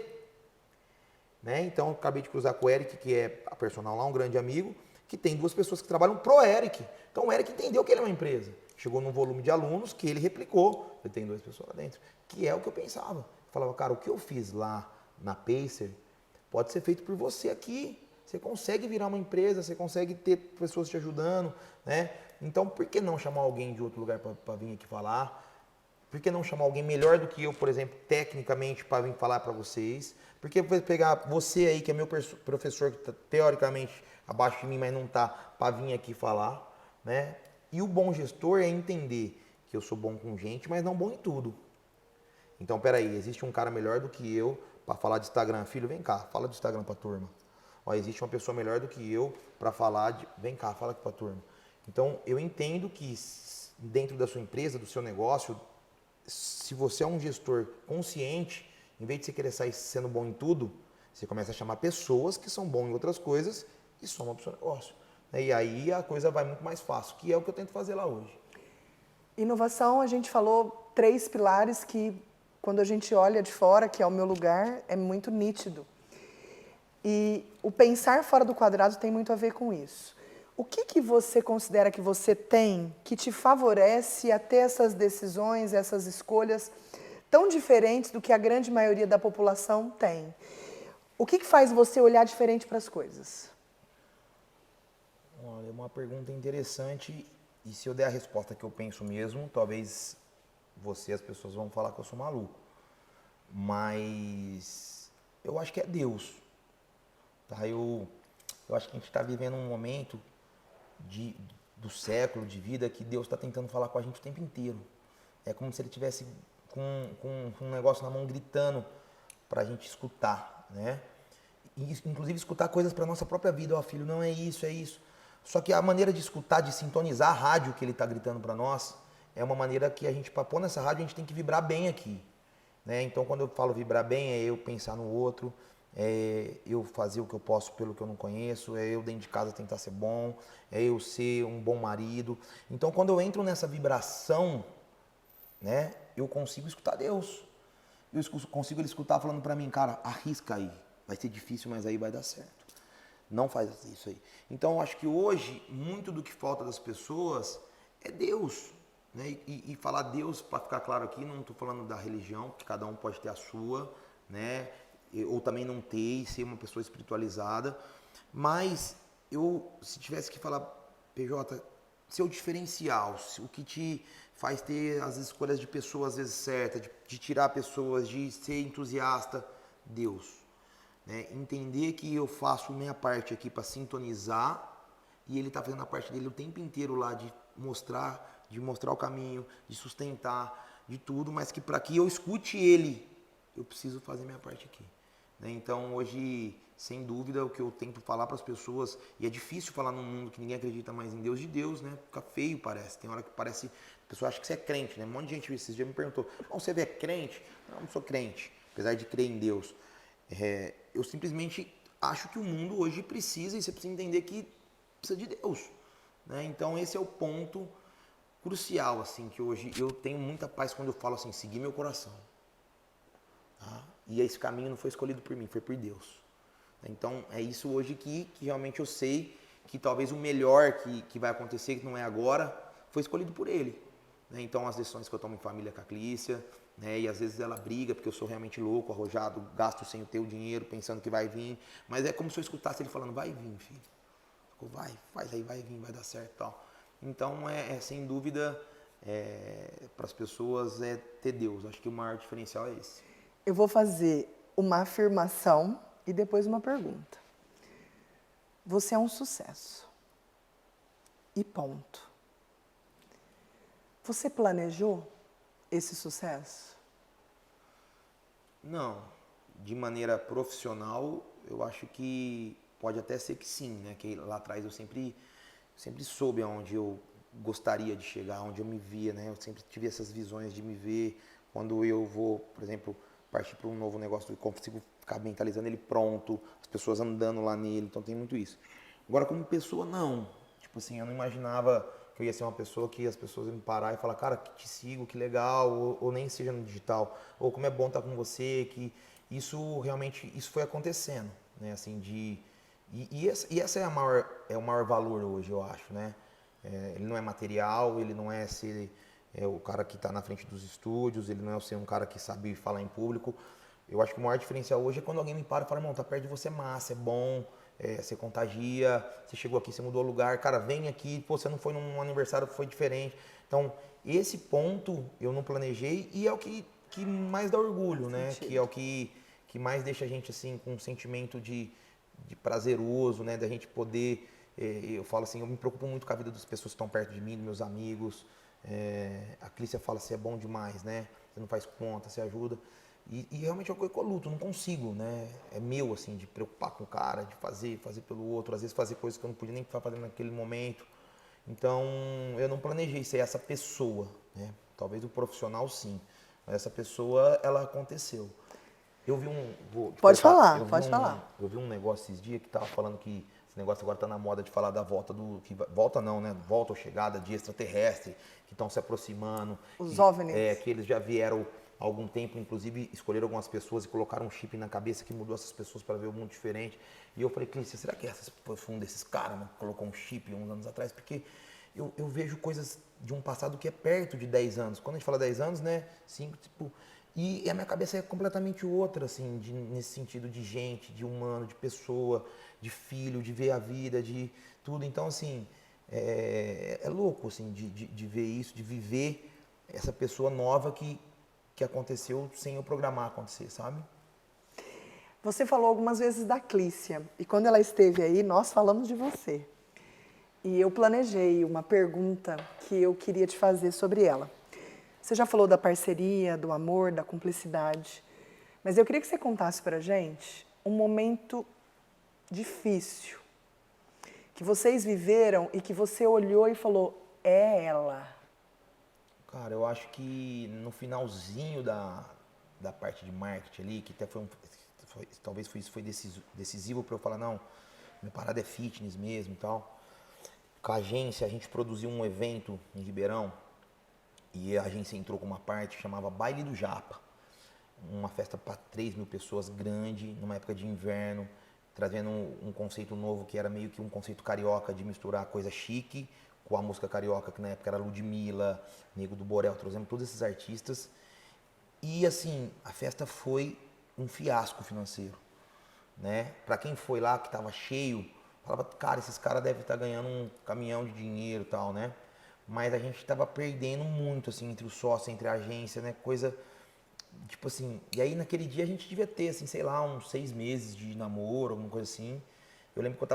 Né? Então eu acabei de cruzar com o Eric, que é a personal lá, um grande amigo, que tem 2 pessoas que trabalham pro Eric. Então o Eric entendeu que ele é uma empresa. Chegou num volume de alunos que ele replicou. Ele tem 2 pessoas lá dentro. Que é o que eu pensava. Eu falava, cara, o que eu fiz lá na Pacer pode ser feito por você aqui. Você consegue virar uma empresa, você consegue ter pessoas te ajudando, né? Então, por que não chamar alguém de outro lugar para vir aqui falar? Por que não chamar alguém melhor do que eu, por exemplo, tecnicamente, para vir falar para vocês? Por que pegar você aí, que é meu professor, que está teoricamente abaixo de mim, mas não está, para vir aqui falar, né? E o bom gestor é entender que eu sou bom com gente, mas não bom em tudo. Então, peraí, existe um cara melhor do que eu para falar de Instagram. Filho, vem cá, fala de Instagram para a turma. Ó, existe uma pessoa melhor do que eu para falar de... Vem cá, fala aqui para a turma. Então, eu entendo que dentro da sua empresa, do seu negócio, se você é um gestor consciente, em vez de você querer sair sendo bom em tudo, você começa a chamar pessoas que são bons em outras coisas e soma para o seu negócio. E aí a coisa vai muito mais fácil, que é o que eu tento fazer lá hoje. Inovação, a gente falou 3 pilares que, quando a gente olha de fora, que é o meu lugar, é muito nítido. E o pensar fora do quadrado tem muito a ver com isso. O que você considera que você tem que te favorece a ter essas decisões, essas escolhas tão diferentes do que a grande maioria da população tem? O que faz você olhar diferente para as coisas? Olha, é uma pergunta interessante e se eu der a resposta que eu penso mesmo, talvez as pessoas vão falar que eu sou maluco. Mas eu acho que é Deus. Tá? Eu acho que a gente está vivendo um momento do século de vida que Deus está tentando falar com a gente o tempo inteiro. É como se Ele tivesse com um negócio na mão gritando para a gente escutar, né? E, inclusive escutar coisas para nossa própria vida. Ó, filho, não é isso, é isso. Só que a maneira de escutar, de sintonizar a rádio que Ele está gritando para nós, é uma maneira que a gente, para pôr nessa rádio, a gente tem que vibrar bem aqui. Né? Então, quando eu falo vibrar bem, é eu pensar no outro, é eu fazer o que eu posso pelo que eu não conheço, é eu dentro de casa tentar ser bom, é eu ser um bom marido. Então, quando eu entro nessa vibração, né, eu consigo escutar Deus. Eu consigo Ele escutar falando para mim, cara, arrisca aí. Vai ser difícil, mas aí vai dar certo. Não faz isso aí. Então, eu acho que hoje, muito do que falta das pessoas é Deus. Né? E falar Deus, para ficar claro aqui, não estou falando da religião, que cada um pode ter a sua, né? Ou também não ter, ser uma pessoa espiritualizada. Mas se tivesse que falar, PJ, seu diferencial, o que te faz ter as escolhas de pessoas às vezes certas, de tirar pessoas, de ser entusiasta, Deus. Né? Entender que eu faço minha parte aqui para sintonizar e Ele está fazendo a parte dele o tempo inteiro lá de mostrar o caminho, de sustentar, de tudo, mas que para que eu escute Ele, eu preciso fazer minha parte aqui. Né? Então hoje, sem dúvida, o que eu tento falar para as pessoas, e é difícil falar num mundo que ninguém acredita mais em Deus, de Deus, né? Fica feio, parece. Tem hora que parece, a pessoa acha que você é crente, né? Um monte de gente esses dias me perguntou, você é crente? Não sou crente, apesar de crer em Deus. Eu simplesmente acho que o mundo hoje precisa, e você precisa entender que precisa de Deus. Né? Então esse é o ponto crucial, assim, que hoje eu tenho muita paz quando eu falo assim, seguir meu coração. Tá? E esse caminho não foi escolhido por mim, foi por Deus. Então é isso hoje que realmente eu sei que talvez o melhor que vai acontecer, que não é agora, foi escolhido por Ele. Né? Então as decisões que eu tomo em família com a Clícia, né? E às vezes ela briga porque eu sou realmente louco, arrojado, gasto sem ter o dinheiro, pensando que vai vir. Mas é como se eu escutasse ele falando, vai vir, filho. Vai, faz aí, vai vir, vai dar certo e tal. Então, sem dúvida, para as pessoas é ter Deus. Acho que o maior diferencial é esse. Eu vou fazer uma afirmação e depois uma pergunta. Você é um sucesso. E ponto. Você planejou esse sucesso? Não, de maneira profissional, eu acho que pode até ser que sim, né? Que lá atrás eu sempre soube aonde eu gostaria de chegar, onde eu me via, né? Eu sempre tive essas visões de me ver quando eu vou, por exemplo, partir para um novo negócio, eu consigo ficar mentalizando ele pronto, as pessoas andando lá nele, então tem muito isso. Agora, como pessoa, não. Tipo assim, eu não imaginava que eu ia ser uma pessoa que as pessoas iam me parar e falar, cara, que te sigo, que legal, ou nem seja no digital, ou como é bom estar com você, que isso realmente, isso foi acontecendo, né? Assim, e essa é o maior valor hoje, eu acho, né? Ele não é material, ele não é ser o cara que está na frente dos estúdios, ele não é ser um cara que sabe falar em público. Eu acho que o maior diferencial hoje é quando alguém me para e fala, irmão, tá perto de você, é massa, é bom, você contagia, você chegou aqui, você mudou o lugar, cara, vem aqui, pô, você não foi num aniversário, foi diferente. Então, esse ponto eu não planejei e é o que mais dá orgulho, né? Que é o que mais deixa a gente, assim, com um sentimento de prazeroso, né? Da gente poder, eu falo assim, eu me preocupo muito com a vida das pessoas que estão perto de mim, dos meus amigos. A Clícia fala, você é bom demais, né? Você não faz conta, você ajuda. E realmente é uma coisa que eu luto, não consigo, né? É meu, assim, de preocupar com o cara, de fazer pelo outro, às vezes fazer coisas que eu não podia nem estar fazendo naquele momento. Então, eu não planejei ser essa pessoa, né? Talvez o profissional sim, mas essa pessoa, ela aconteceu. Eu vi Pode falar, pode falar. Eu vi um negócio esses dias que tava falando que esse negócio agora tá na moda de falar da volta volta não, né? Volta ou chegada de extraterrestre, que estão se aproximando. Os OVNIs. Que eles já vieram há algum tempo, inclusive escolheram algumas pessoas e colocaram um chip na cabeça que mudou essas pessoas para ver o mundo diferente. E eu falei, Clícia, será que foi um desses caras, né, que colocou um chip uns anos atrás? Porque eu vejo coisas de um passado que é perto de 10 anos. Quando a gente fala 10 anos, né? 5, tipo. E a minha cabeça é completamente outra, assim, nesse sentido de gente, de humano, de pessoa, de filho, de ver a vida, de tudo. Então, assim, é louco, assim, de ver isso, de viver essa pessoa nova que aconteceu sem eu programar acontecer, sabe? Você falou algumas vezes da Clícia, e quando ela esteve aí, nós falamos de você. E eu planejei uma pergunta que eu queria te fazer sobre ela. Você já falou da parceria, do amor, da cumplicidade, mas eu queria que você contasse pra gente um momento difícil que vocês viveram e que você olhou e falou, é ela. Cara, eu acho que no finalzinho da parte de marketing ali, que até talvez foi decisivo para eu falar, não, minha parada é fitness mesmo e tal. Com a agência, a gente produziu um evento em Ribeirão e a agência entrou com uma parte que chamava Baile do Japa. Uma festa para 3.000 pessoas, grande, numa época de inverno, trazendo um conceito novo que era meio que um conceito carioca de misturar coisa chique com a música carioca, que na época era Ludmilla, Nego do Borel, trouxemos todos esses artistas. E assim, a festa foi um fiasco financeiro, né? Para quem foi lá, que estava cheio, falava, cara, esses caras devem estar ganhando um caminhão de dinheiro e tal, né? Mas a gente estava perdendo muito, assim, entre o sócio, entre a agência, né? Coisa, tipo assim... E aí, naquele dia, a gente devia ter, assim, sei lá, uns 6 meses de namoro, alguma coisa assim. Eu lembro que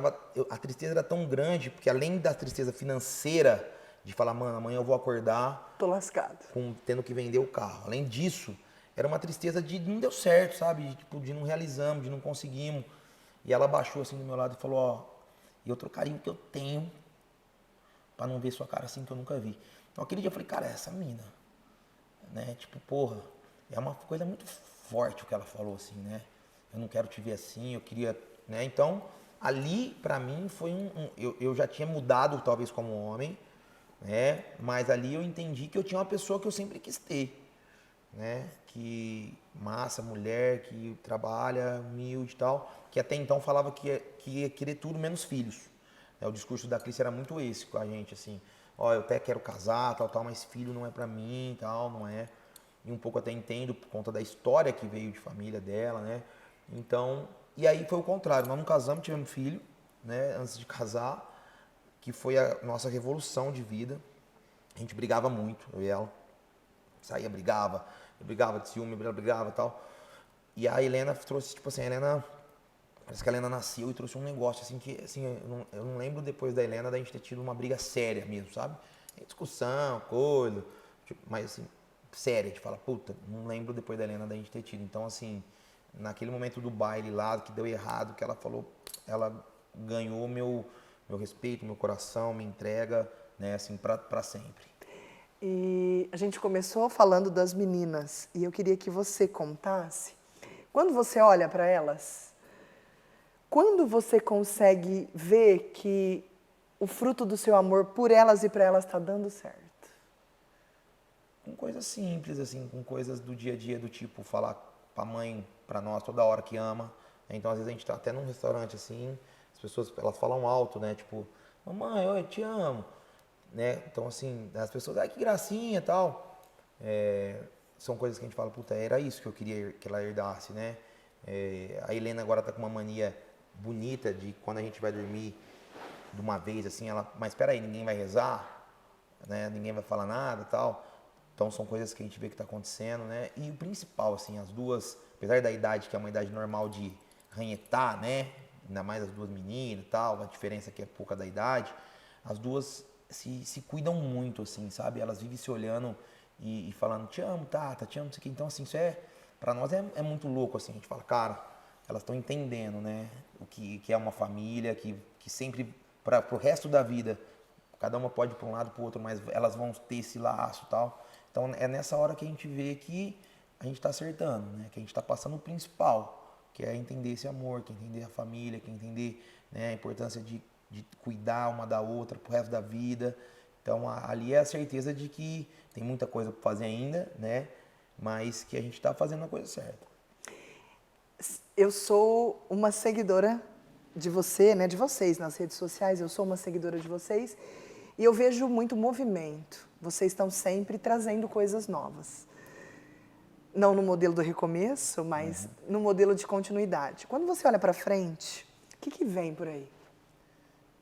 a tristeza era tão grande, porque além da tristeza financeira, de falar, mano, amanhã eu vou acordar... Tô lascado. Tendo que vender o carro. Além disso, era uma tristeza de não deu certo, sabe? De não realizamos, de não conseguimos. E ela baixou, assim, do meu lado e falou, ó... E outro carinho que eu tenho... Pra não ver sua cara assim que eu nunca vi. Então aquele dia eu falei, cara, essa mina, né? Tipo, porra, é uma coisa muito forte o que ela falou assim, né? Eu não quero te ver assim, eu queria, né? Então, ali pra mim foi eu já tinha mudado talvez como homem, né? Mas ali eu entendi que eu tinha uma pessoa que eu sempre quis ter, né? Que massa, mulher, que trabalha, humilde e tal, que até então falava que ia querer tudo menos filhos. O discurso da Clícia era muito esse com a gente, assim, ó, eu até quero casar, tal, mas filho não é pra mim, tal, não é. E um pouco até entendo por conta da história que veio de família dela, né? Então, e aí foi o contrário, nós não casamos, tivemos filho, né, antes de casar, que foi a nossa revolução de vida. A gente brigava muito, eu e ela. Saía, brigava, eu brigava de ciúme, ela brigava e tal. E a Helena trouxe, tipo assim, a Helena, parece que a Helena nasceu e trouxe um negócio, assim, que, assim, eu não lembro depois da Helena da gente ter tido uma briga séria mesmo, sabe? Discussão, coisa, tipo, mas assim, séria, a gente fala, puta, não lembro depois da Helena da gente ter tido. Então, assim, naquele momento do baile lá, que deu errado, que ela falou, ela ganhou meu respeito, meu coração, minha entrega, né, assim, pra sempre. E a gente começou falando das meninas e eu queria que você contasse, quando você olha para elas, quando você consegue ver que o fruto do seu amor por elas e para elas está dando certo? Com coisas simples, assim, com coisas do dia a dia, do tipo falar pra mãe, pra nós, toda hora que ama. Então, às vezes a gente tá até num restaurante assim, as pessoas, elas falam alto, né? Tipo, mamãe, oi, te amo. Né? Então, assim, as pessoas, ai, que gracinha e tal. São coisas que a gente fala, puta, era isso que eu queria que ela herdasse, né? A Helena agora tá com uma mania bonita de quando a gente vai dormir de uma vez, assim, ela, mas espera aí, ninguém vai rezar, né? Ninguém vai falar nada e tal. Então são coisas que a gente vê que está acontecendo, né? E o principal, assim, as duas, apesar da idade, que é uma idade normal de ranhetar, né? Ainda mais as duas meninas e tal, a diferença que é pouca da idade, as duas se cuidam muito, assim, sabe? Elas vivem se olhando e falando, te amo, Tata, te amo, isso aqui. Então, assim, isso pra nós é muito louco, assim. A gente fala, cara, elas estão entendendo, né? O que é uma família, que sempre, pro resto da vida, cada uma pode ir para um lado, para o outro, mas elas vão ter esse laço e tal. Então é nessa hora que a gente vê que a gente está acertando, né? Que a gente está passando o principal, que é entender esse amor, que é entender a família, que é entender, né, a importância de cuidar uma da outra pro resto da vida. Então ali é a certeza de que tem muita coisa para fazer ainda, né? Mas que a gente está fazendo a coisa certa. Eu sou uma seguidora de você, né, de vocês nas redes sociais, eu sou uma seguidora de vocês e eu vejo muito movimento. Vocês estão sempre trazendo coisas novas. Não no modelo do recomeço, mas no modelo de continuidade. Quando você olha para frente, o que vem por aí?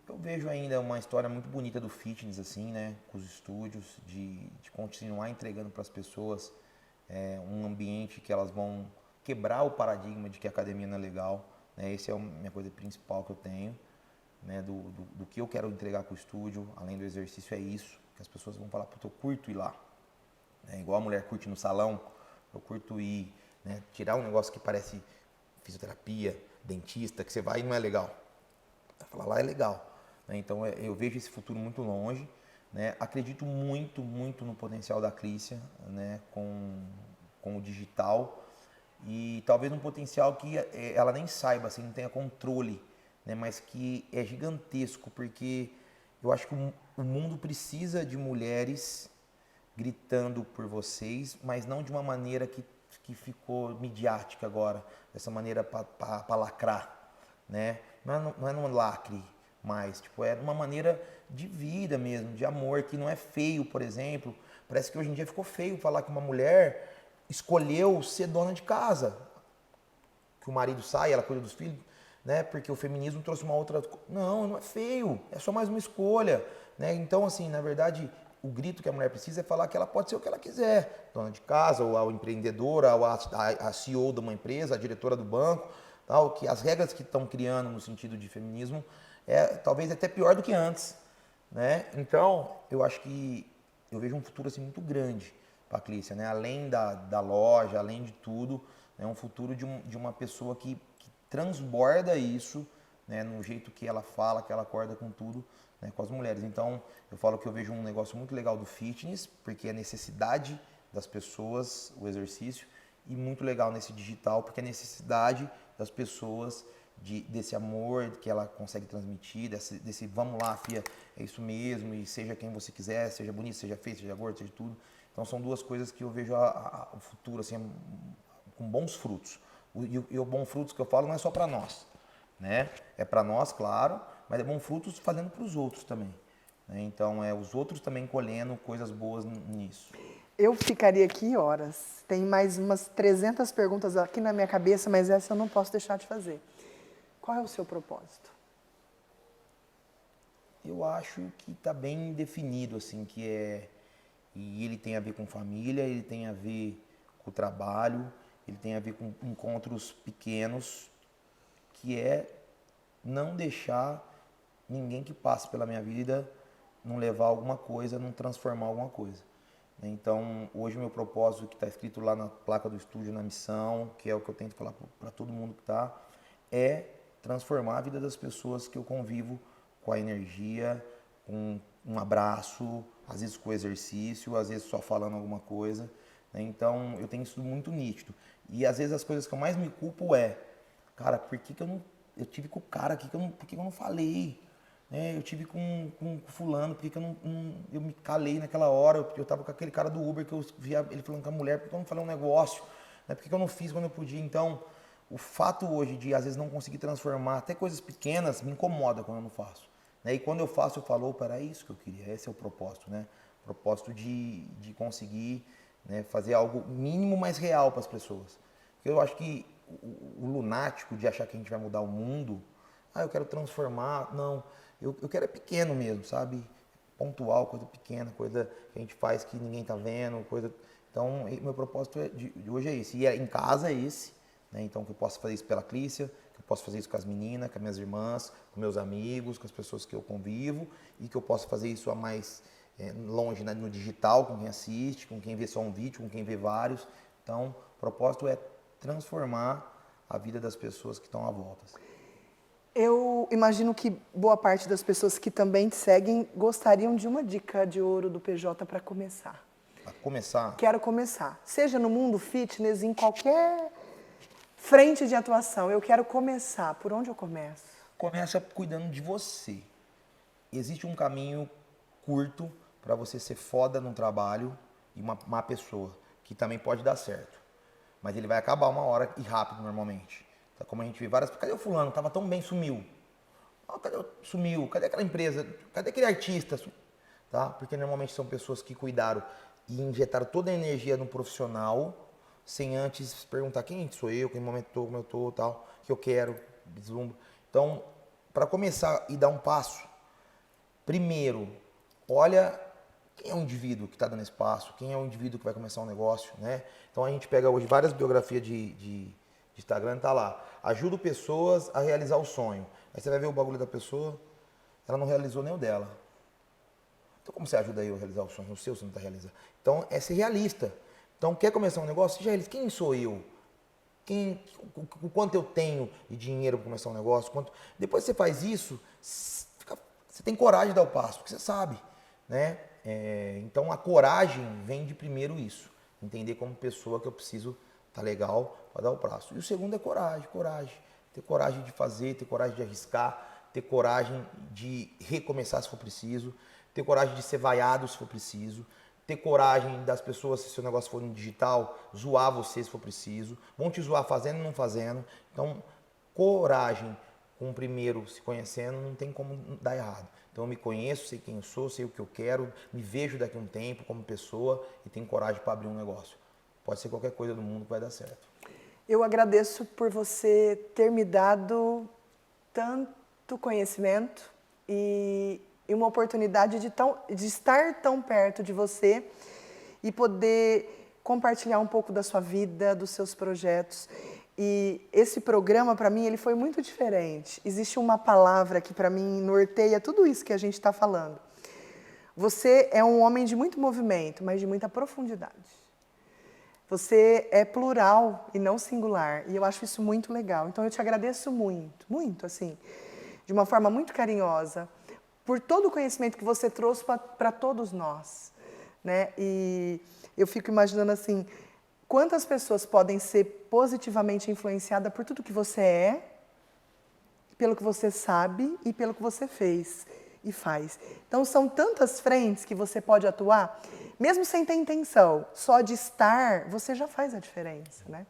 Eu vejo ainda uma história muito bonita do fitness, assim, né? Com os estúdios, de continuar entregando para as pessoas um ambiente que elas vão quebrar o paradigma de que a academia não é legal. Né? Essa é a minha coisa principal que eu tenho, né? Do que eu quero entregar para o estúdio, além do exercício, é isso. Que as pessoas vão falar, puta, eu curto ir lá. Igual a mulher curte no salão, eu curto ir, né? Tirar um negócio que parece fisioterapia, dentista, que você vai e não é legal. Falar lá é legal. Né? Então eu vejo esse futuro muito longe. Né? Acredito muito, muito no potencial da Clícia, né? com o digital. E talvez um potencial que ela nem saiba, assim, não tenha controle, né? Mas que é gigantesco, porque eu acho que o mundo precisa de mulheres gritando por vocês, mas não de uma maneira que ficou midiática agora, dessa maneira para lacrar, né? Não é num lacre mais, tipo, é uma maneira de vida mesmo, de amor, que não é feio, por exemplo. Parece que hoje em dia ficou feio falar que uma mulher escolheu ser dona de casa, que o marido sai, ela cuida dos filhos, né? Porque o feminismo trouxe uma outra... Não, não é feio, é só mais uma escolha, né? Então, assim, na verdade, o grito que a mulher precisa é falar que ela pode ser o que ela quiser, dona de casa, ou a empreendedora, ou a CEO de uma empresa, a diretora do banco, tal, que as regras que estão criando no sentido de feminismo talvez até pior do que antes, né? Então, eu acho que eu vejo um futuro assim muito grande para a Clícia, né? Além da loja, além de tudo, é um futuro de uma pessoa que transborda isso, né? No jeito que ela fala, que ela acorda com tudo, né? Com as mulheres. Então, eu falo que eu vejo um negócio muito legal do fitness, porque é necessidade das pessoas, o exercício, e muito legal nesse digital, porque é necessidade das pessoas desse amor que ela consegue transmitir, desse vamos lá, fia, é isso mesmo, e seja quem você quiser, seja bonito, seja feio, seja gordo, seja tudo. Então são duas coisas que eu vejo o futuro assim, com bons frutos. E o bom frutos que eu falo não é só para nós, né? É para nós, claro, mas é bom frutos fazendo para os outros também. Né? Então os outros também colhendo coisas boas nisso. Eu ficaria aqui horas. Tem mais umas 300 perguntas aqui na minha cabeça, mas essa eu não posso deixar de fazer. Qual é o seu propósito? Eu acho que está bem definido, assim, que é E ele tem a ver com família, ele tem a ver com o trabalho, ele tem a ver com encontros pequenos, que é não deixar ninguém que passe pela minha vida não levar alguma coisa, não transformar alguma coisa. Então, hoje o meu propósito, que está escrito lá na placa do estúdio, na missão, que é o que eu tento falar para todo mundo que está, é transformar a vida das pessoas que eu convivo com a energia, com um abraço, às vezes com exercício, às vezes só falando alguma coisa. Então, eu tenho isso muito nítido. E às vezes as coisas que eu mais me culpo é, cara, por que que eu não... Eu tive com o cara aqui, por que que eu não falei? Eu tive com fulano, por que que eu me calei naquela hora? Porque eu tava com aquele cara do Uber que eu via ele falando com a mulher, por que eu não falei um negócio? Por que que eu não fiz quando eu podia? Então, o fato hoje de às vezes não conseguir transformar até coisas pequenas me incomoda quando eu não faço. E quando eu faço, eu falo, opa, era isso que eu queria, esse é o propósito, né? O propósito de conseguir, né, fazer algo mínimo, mas real para as pessoas. Porque eu acho que o lunático de achar que a gente vai mudar o mundo, eu quero transformar, não, eu quero é pequeno mesmo, sabe? Pontual, coisa pequena, coisa que a gente faz que ninguém tá vendo, coisa... Então, meu propósito de hoje é esse. E em casa é esse, né? Então, que eu possa fazer isso pela Clícia, que eu possa fazer isso com as meninas, com as minhas irmãs, com meus amigos, com as pessoas que eu convivo, e que eu possa fazer isso a mais longe, né? No digital, com quem assiste, com quem vê só um vídeo, com quem vê vários. Então, o propósito é transformar a vida das pessoas que estão à volta. Eu imagino que boa parte das pessoas que também te seguem gostariam de uma dica de ouro do PJ para começar. Para começar? Quero começar. Seja no mundo fitness, em qualquer frente de atuação, eu quero começar. Por onde eu começo? Começa cuidando de você. Existe um caminho curto para você ser foda no trabalho e uma má pessoa, que também pode dar certo. Mas ele vai acabar uma hora e rápido normalmente. Então, como a gente vê várias... Cadê o fulano? Tava tão bem, sumiu. Sumiu. Cadê aquela empresa? Cadê aquele artista? Tá? Porque normalmente são pessoas que cuidaram e injetaram toda a energia no profissional, sem antes perguntar quem sou eu, em que momento estou, como eu estou, tal, o que eu quero, vislumbro. Então, para começar e dar um passo, primeiro, olha quem é o indivíduo que está dando espaço, quem é o indivíduo que vai começar um negócio, né? Então a gente pega hoje várias biografias de Instagram, tá lá, ajudo pessoas a realizar o sonho. Aí você vai ver o bagulho da pessoa, ela não realizou nem o dela. Então como você ajuda eu a realizar o sonho? O seu você não está realizando. Então é ser realista. Então quer começar um negócio? Seja realista. Quem sou eu? O quanto eu tenho de dinheiro para começar um negócio? Depois que você faz isso, você tem coragem de dar o passo, porque você sabe, né? Então a coragem vem de primeiro isso. Entender como pessoa que eu preciso tá legal para dar o passo. E o segundo é coragem. Ter coragem de fazer, ter coragem de arriscar, ter coragem de recomeçar se for preciso, ter coragem de ser vaiado se for preciso, ter coragem das pessoas, se seu negócio for no digital, zoar você se for preciso, vão te zoar fazendo e não fazendo. Então, coragem com o primeiro se conhecendo, não tem como dar errado. Então eu me conheço, sei quem eu sou, sei o que eu quero, me vejo daqui a um tempo como pessoa e tenho coragem para abrir um negócio. Pode ser qualquer coisa do mundo que vai dar certo. Eu agradeço por você ter me dado tanto conhecimento e uma oportunidade de estar tão perto de você e poder compartilhar um pouco da sua vida, dos seus projetos. E esse programa, para mim, ele foi muito diferente. Existe uma palavra que, para mim, norteia tudo isso que a gente está falando. Você é um homem de muito movimento, mas de muita profundidade. Você é plural e não singular, e eu acho isso muito legal. Então, eu te agradeço muito, muito, assim, de uma forma muito carinhosa, por todo o conhecimento que você trouxe para todos nós, né? E eu fico imaginando, assim, quantas pessoas podem ser positivamente influenciadas por tudo que você é, pelo que você sabe e pelo que você fez e faz. Então, são tantas frentes que você pode atuar, mesmo sem ter intenção, só de estar, você já faz a diferença, né?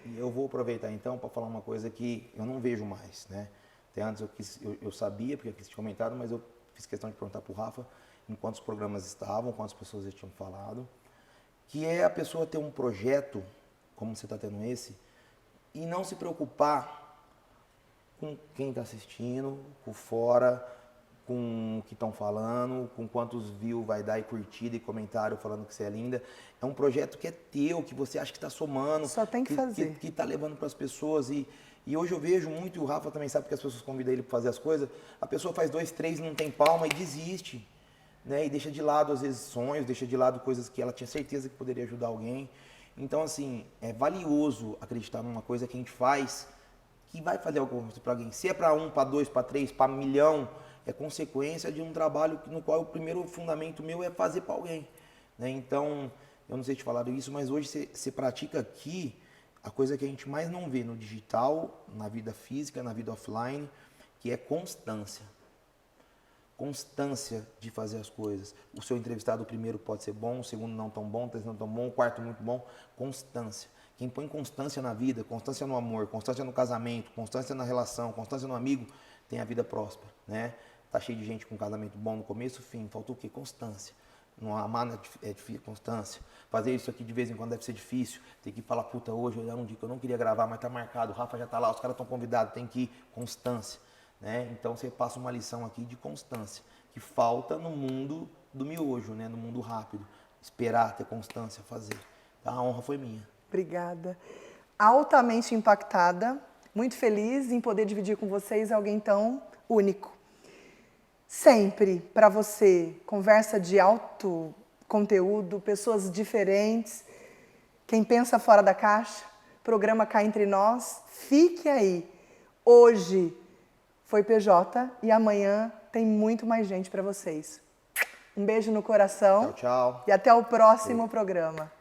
E eu vou aproveitar então para falar uma coisa que eu não vejo mais, né? Até antes eu sabia, porque eu quis te comentado, mas eu fiz questão de perguntar para o Rafa em quantos programas estavam, quantas pessoas eles tinham falado, que é a pessoa ter um projeto, como você está tendo esse, e não se preocupar com quem está assistindo, com fora, com o que estão falando, com quantos views vai dar e curtida e comentário falando que você é linda. É um projeto que é teu, que você acha que está somando. Só tem que fazer. Que está levando para as pessoas. E hoje eu vejo muito, e o Rafa também sabe que as pessoas convidam ele para fazer as coisas, a pessoa faz 2, 3, não tem palma e desiste. Né? E deixa de lado, às vezes, sonhos, deixa de lado coisas que ela tinha certeza que poderia ajudar alguém. Então, assim, é valioso acreditar numa coisa que a gente faz que vai fazer alguma coisa para alguém. Se é para 1, para 2, para 3, para 1.000.000, é consequência de um trabalho no qual o primeiro fundamento meu é fazer para alguém. Né? Então, eu não sei te falar isso, mas hoje você pratica aqui a coisa que a gente mais não vê no digital, na vida física, na vida offline, que é constância. Constância de fazer as coisas. O seu entrevistado, o primeiro pode ser bom, o segundo não tão bom, o terceiro não tão bom, o quarto muito bom. Constância. Quem põe constância na vida, constância no amor, constância no casamento, constância na relação, constância no amigo, tem a vida próspera, né? Tá cheio de gente com casamento bom no começo, fim. Falta o quê? Constância. Não amar é difícil, constância. Fazer isso aqui de vez em quando deve ser difícil. Tem que falar, puta, hoje é um dia que eu não queria gravar, mas tá marcado. O Rafa já tá lá, os caras estão convidados, tem que ir. Constância. Né? Então você passa uma lição aqui de constância, que falta no mundo do miojo, né? No mundo rápido. Esperar, ter constância, fazer. A honra foi minha. Obrigada. Altamente impactada, muito feliz em poder dividir com vocês alguém tão único. Sempre para você, conversa de alto conteúdo, pessoas diferentes, quem pensa fora da caixa, programa Cá Entre Nós, fique aí. Hoje foi PJ e amanhã tem muito mais gente para vocês. Um beijo no coração. Tchau, tchau. E até o próximo programa.